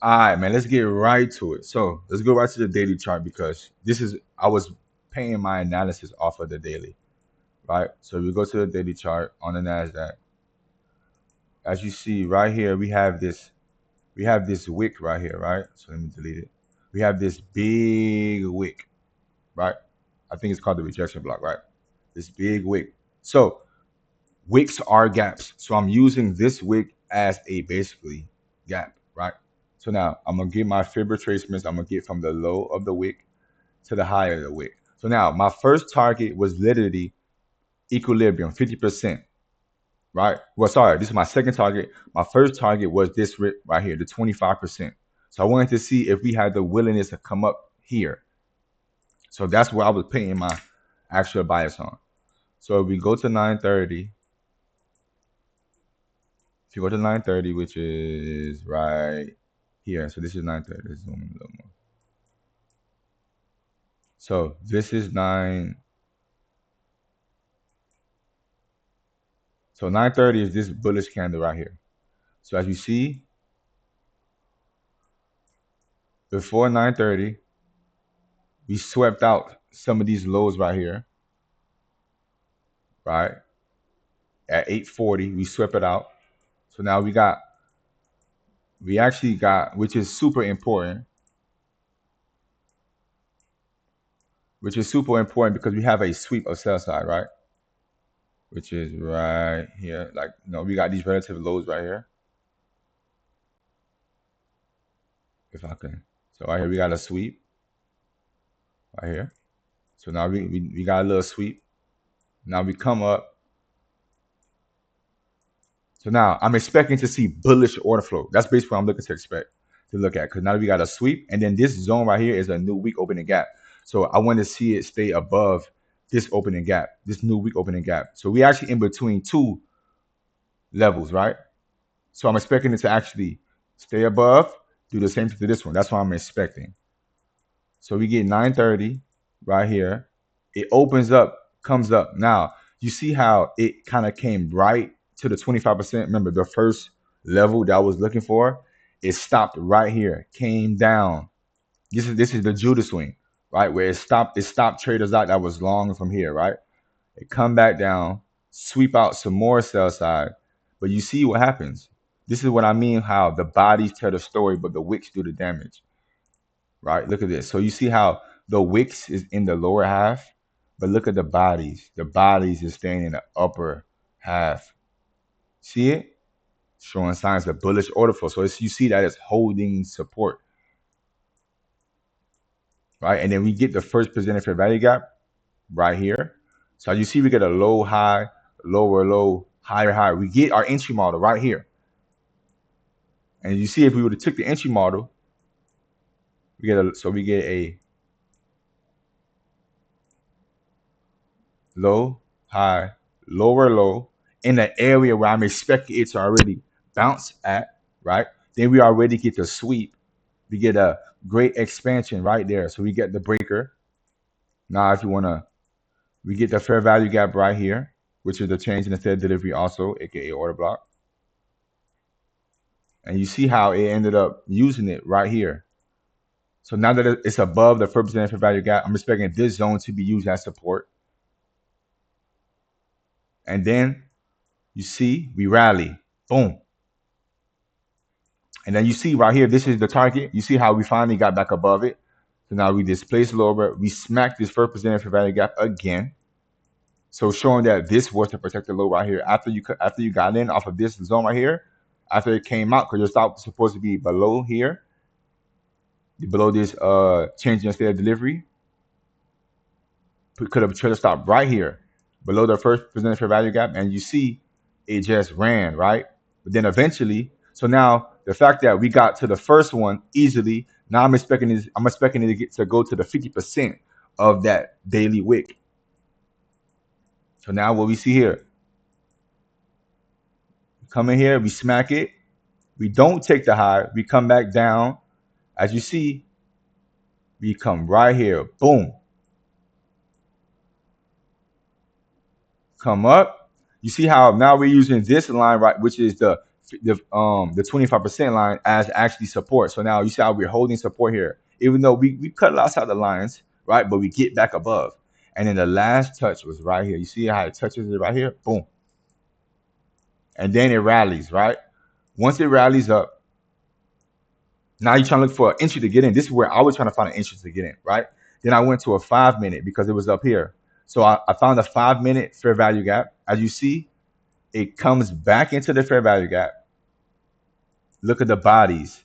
All right, man. Let's get right to it. So let's go right to the daily chart because this is I was paying my analysis off of the daily, right? So we go to the daily chart on the Nasdaq. As you see right here, we have this wick right here, right? So let me delete it. We have this big wick, right? I think it's called the rejection block, right? This big wick. So wicks are gaps. So I'm using this wick as a basically gap, right? So now I'm gonna get my fib retracements. I'm gonna get from the low of the wick to the high of the wick. So now my first target was literally equilibrium, 50%, right? Well, sorry, this is my second target. My first target was this right here, the 25%. So I wanted to see if we had the willingness to come up here. So that's where I was putting my actual bias on. So if we go to 930, if you go to 930, which is right here. So this is 930. Let's zoom in a little more. So this is 9. So 930 is this bullish candle right here. So as you see, before 930, we swept out some of these lows right here, right? At 840, we swept it out. So now we actually got, which is super important, because we have a sweep of sell side, right? Which is right here. Like, we got these relative lows right here. If I can. So right here, we got a sweep right here. So now we got a little sweep. Now we come up. So now I'm expecting to see bullish order flow. That's basically what I'm looking to look at. Because now we got a sweep. And then this zone right here is a new week opening gap. So I want to see it stay above this opening gap, this new week opening gap. So we actually in between two levels, right? So I'm expecting it to actually stay above, do the same thing to this one. That's what I'm expecting. So we get 930 right here. It opens up, comes up. Now, you see how it kind of came right to the 25%. Remember, the first level that I was looking for, it stopped right here, came down. This is the Judas swing, right? Where it stopped traders out that was long from here, right? It come back down, sweep out some more sell side. But you see what happens. This is what I mean, how the bodies tell the story, but the wicks do the damage, right? Look at this. So you see how the wicks is in the lower half, but look at the bodies. The bodies is staying in the upper half. See it? Showing signs of bullish order flow. So you see that it's holding support, right? And then we get the first presented fair value gap right here. So you see we get a low, high, lower, low, higher, high. We get our entry model right here. And you see if we would have took the entry model, we get a low, high, lower low in the area where I'm expecting it to already bounce at, right? Then we already get the sweep. We get a great expansion right there. So we get the breaker. Now, if you want to, we get the fair value gap right here, which is the change in the Fed delivery also, aka order block. And you see how it ended up using it right here. So now that it's above the first percent fair value gap, I'm expecting this zone to be used as support. And then you see we rally, boom. And then you see right here, this is the target. You see how we finally got back above it. So now we displaced lower. We smacked this first percent fair value gap again. So showing that this was the protected low right here. After you got in off of this zone right here, after it came out, because your stop was supposed to be below here, below this change in state of delivery. Could have tried to stop right here, below the first percentage fair value gap, and you see it just ran, right? But then eventually, so now the fact that we got to the first one easily, now I'm expecting it to go to the 50% of that daily wick. So now what we see here, come in here, we smack it, we don't take the high, we come back down. As you see, we come right here, boom, come up. You see how now we're using this line, right, which is the the 25% line as actually support. So now you see how we're holding support here, even though we cut it outside the lines, right? But we get back above. And then the last touch was right here. You see how it touches it right here? Boom. And then it rallies, right? Once it rallies up, now you're trying to look for an entry to get in. This is where I was trying to find an entry to get in, right? Then I went to a 5 minute because it was up here. So I found a 5 minute fair value gap. As you see, it comes back into the fair value gap. Look at the bodies.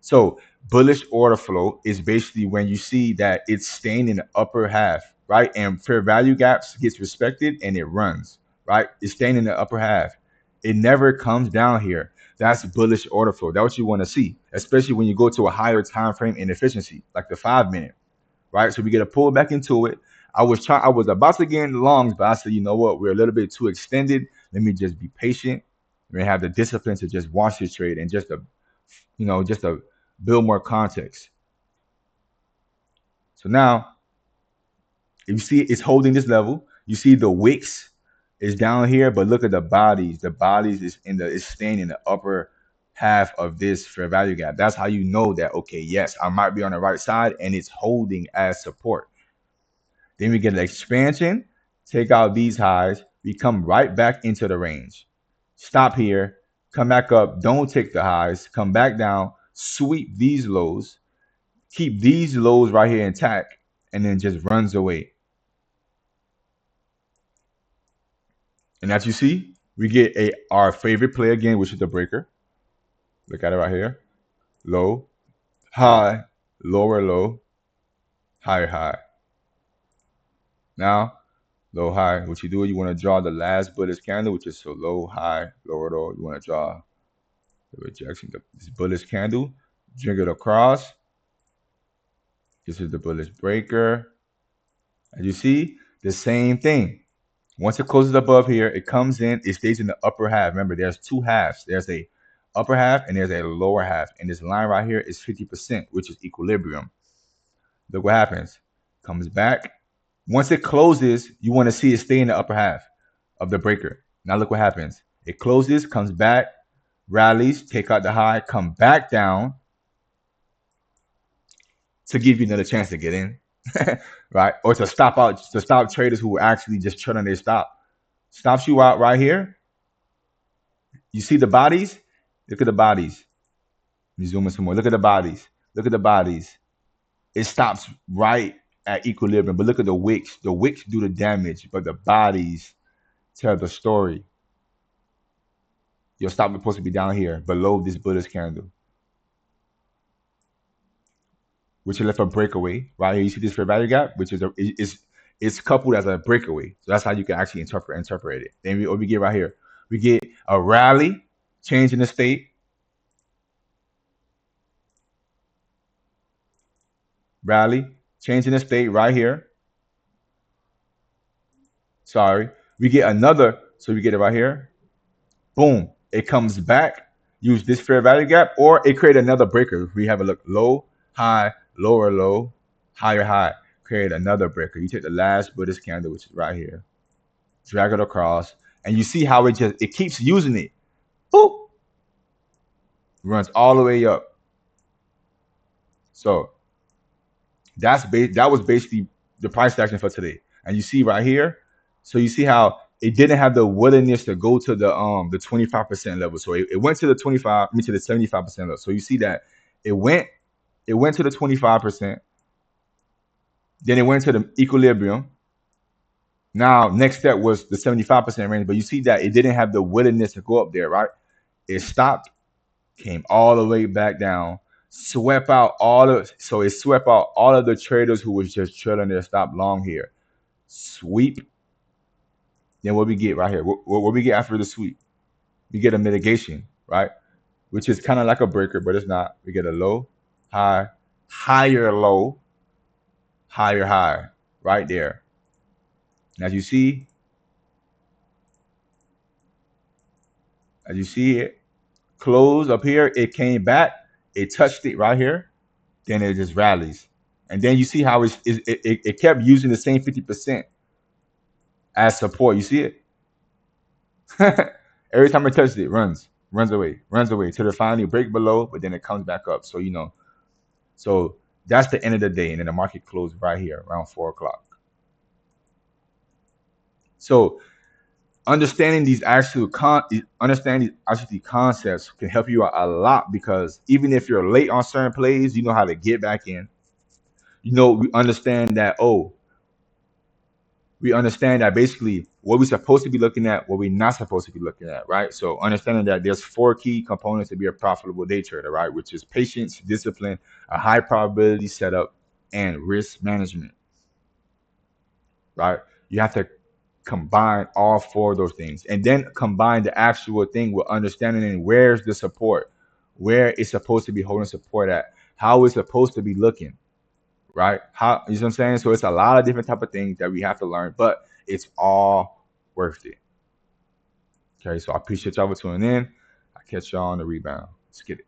So bullish order flow is basically when you see that it's staying in the upper half, right? And fair value gaps gets respected and it runs, right? It's staying in the upper half. It never comes down here. That's bullish order flow. That's what you want to see, especially when you go to a higher time frame inefficiency, like the 5 minute, right? So we get a pull back into it. I was about to get in longs, but I said, you know what? We're a little bit too extended. Let me just be patient. We have the discipline to just watch this trade and just to build more context. So now, if you see it's holding this level, you see the wicks is down here, but look at the bodies. The bodies is staying in the upper half of this fair value gap. That's how you know that, okay, yes, I might be on the right side and it's holding as support. Then we get an expansion, take out these highs, we come right back into the range. Stop here, come back up, don't take the highs, come back down, sweep these lows, keep these lows right here intact, and then just runs away. And as you see, we get our favorite play again, which is the breaker. Look at it right here. Low, high, lower low, higher high. Now, low, high. What you do, you want to draw the last bullish candle, which is so low, high, lower low. You want to draw the rejection, this bullish candle, drag it across. This is the bullish breaker. As you see, the same thing. Once it closes above here, it comes in, it stays in the upper half. Remember, there's two halves. There's a upper half and there's a lower half. And this line right here is 50%, which is equilibrium. Look what happens. Comes back. Once it closes, you want to see it stay in the upper half of the breaker. Now look what happens. It closes, comes back, rallies, take out the high, come back down to give you another chance to get in. Right? Or to stop traders who are actually just trailing their stop. Stops you out right here. You see the bodies? Look at the bodies. Let me zoom in some more. Look at the bodies. Look at the bodies. It stops right at equilibrium. But look at the wicks. The wicks do the damage, but the bodies tell the story. Your stop is supposed to be down here, below this bullish candle, which is left a breakaway right here. You see this fair value gap, which it's coupled as a breakaway. So that's how you can actually interpret it. Then we get right here. We get a rally, change in the state. Rally, change in the state right here. Sorry. We get another, so we get it right here. Boom. It comes back, use this fair value gap, or it create another breaker. We have a look low, high, lower low, higher high. Create another breaker. You take the last Buddhist candle, which is right here, drag it across, and you see how it keeps using it. Boop. Runs all the way up. So that was basically the price action for today. And you see right here, so you see how it didn't have the willingness to go to the 25% level. So it went to the 25, I mean to the 75% level. So you see that it went to the 25%, then it went to the equilibrium. Now next step was the 75% range, but you see that it didn't have the willingness to go up there, right? It stopped, came all the way back down, swept out all of the traders who was just trailing their stop long here. Sweep. Then what we get right here? What we get after the sweep? We get a mitigation, right? Which is kind of like a breaker, but it's not. We get a low, high, higher low, higher high, right there. And as you see it close up here, it came back, it touched it right here, then it just rallies. And then you see how it kept using the same 50% as support. You see it? Every time it touches it, it runs. runs away till it finally break below, but then it comes back up. So so that's the end of the day, and then the market closed right here around 4 o'clock. So understanding these understanding these actually concepts can help you out a lot, because even if you're late on certain plays, you know how to get back in. We understand that, we understand that basically what we're supposed to be looking at, what we're not supposed to be looking at, right? So understanding that there's 4 key components to be a profitable day trader, right? Which is patience, discipline, a high probability setup, and risk management, right? You have to combine all 4 of those things, and then combine the actual thing with understanding where's the support, where it's supposed to be holding support at, how it's supposed to be looking, right? How, you know what I'm saying? So it's a lot of different type of things that we have to learn, but it's all worth it. Okay, so I appreciate y'all for tuning in. I catch y'all on the rebound. Let's get it.